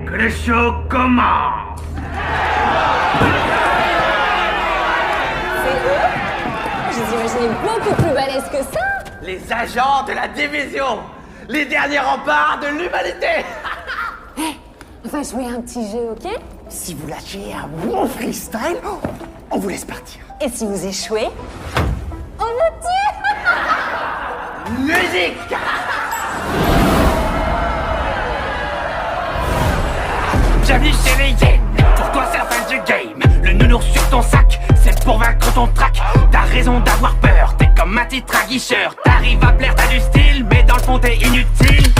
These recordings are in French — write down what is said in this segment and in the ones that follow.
Que le show commence. C'est eux? Je les imaginais beaucoup plus balèzes que ça. Les agents de la division, les derniers remparts de l'humanité. On va jouer un petit jeu, ok? Si vous lâchez un bon freestyle, on vous laisse partir. Et si vous échouez, on vous tue. Musique. Bienvenue chez les Yen. Pour toi c'est la fin du game. Le nounours sur ton sac, c'est pour vaincre ton trac. T'as raison d'avoir peur, t'es comme un titre aguicheur. T'arrives à plaire, t'as du style, mais dans le fond t'es inutile.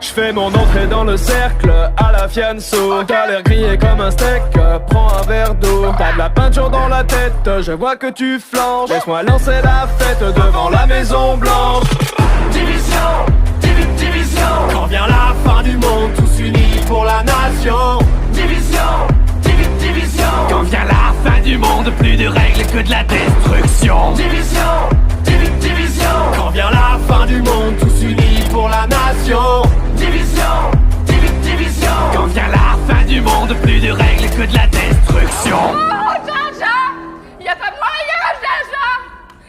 Je fais mon entrée dans le cercle à la fianso. T'as l'air grillé comme un steak, prends un verre d'eau. T'as de la peinture dans la tête, je vois que tu flanches. Laisse-moi lancer la fête devant la Maison Blanche. Division, division. Quand vient la fin du monde, tous unis pour la nation. Division, division. Quand vient la fin du monde, plus de règles que de la destruction. Division, division. Quand vient la fin du monde, tous unis pour la nation. Division, division. Quand vient la fin du monde, plus de règles que de la destruction. Oh, Jar-Jar! Y'a pas moyen, Jar-Jar!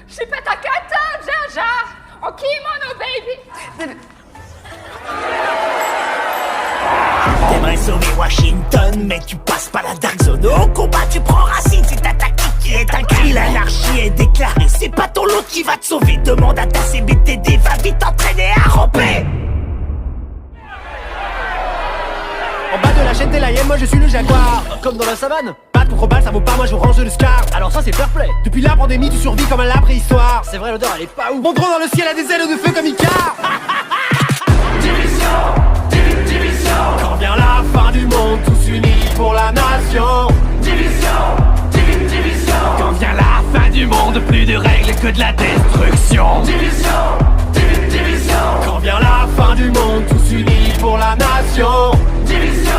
J'suis pas ta cata, Jar-Jar! On kimono, baby! T'aimerais sauver Washington, mais tu passes pas la Dark Zone. Au combat, tu prends racine, c'est ta tactique qui est un cri. L'anarchie est déclarée, c'est pas ton lot qui va te sauver. Demande à ta CBTD, va vite t'entraîner à ramper. En bas de la chaîne, t'es la hyène, moi je suis le jaguar. Comme dans la savane. Pas contre balle, ça vaut pas, moi je range le scar. Alors ça c'est fair play. Depuis la pandémie, tu survis comme un lab préhistoire. C'est vrai, l'odeur elle est pas ouf. Mon drone dans le ciel a des ailes de feu comme Icar. Division, division. Quand vient la fin du monde, tous unis pour la nation. Division, division. Quand vient la fin du monde, plus de règles que de la destruction. Division, division. Quand vient la fin du monde, tous unis pour la nation. Division,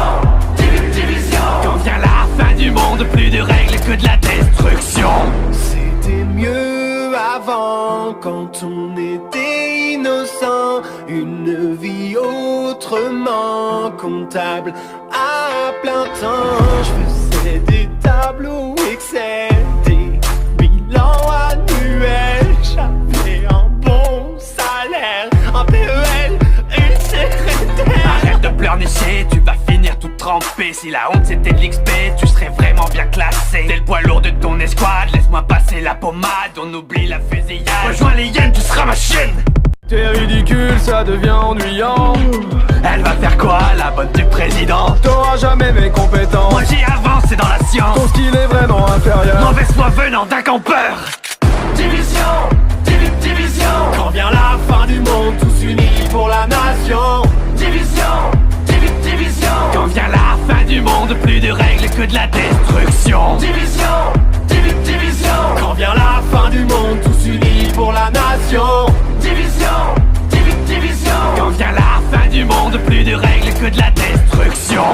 division. Quand vient la fin du monde, plus de règles que de la destruction. C'était mieux avant, quand on était innocent. Une vie autrement comptable à plein temps. Je faisais des tableaux Excel, des bilans annuels. J'avais un bon salaire, un PEL, une secrétaire. Arrête de pleurnicher, tu vas finir tout trempé. Si la honte c'était de l'XP, tu serais vraiment bien classé. T'es le poids lourd de ton escouade, laisse-moi passer la pommade. On oublie la fusillade. Rejoins les hyènes, tu seras ma chienne. T'es ridicule, ça devient ennuyant. Elle va faire quoi, la bonne du président? T'auras jamais mes compétences. Moi j'ai avancé dans la science. Ton skill est vraiment inférieur. Mauvaise foi venant d'un campeur. Division, division. Quand vient la fin du monde, tous unis pour la nation. Division, division. Quand vient la fin du monde, plus de règles que de la destruction. Division, division. Quand vient la fin du monde, tous unis pour la nation. Division, division. Quand vient la fin du monde, plus de règles que de la destruction.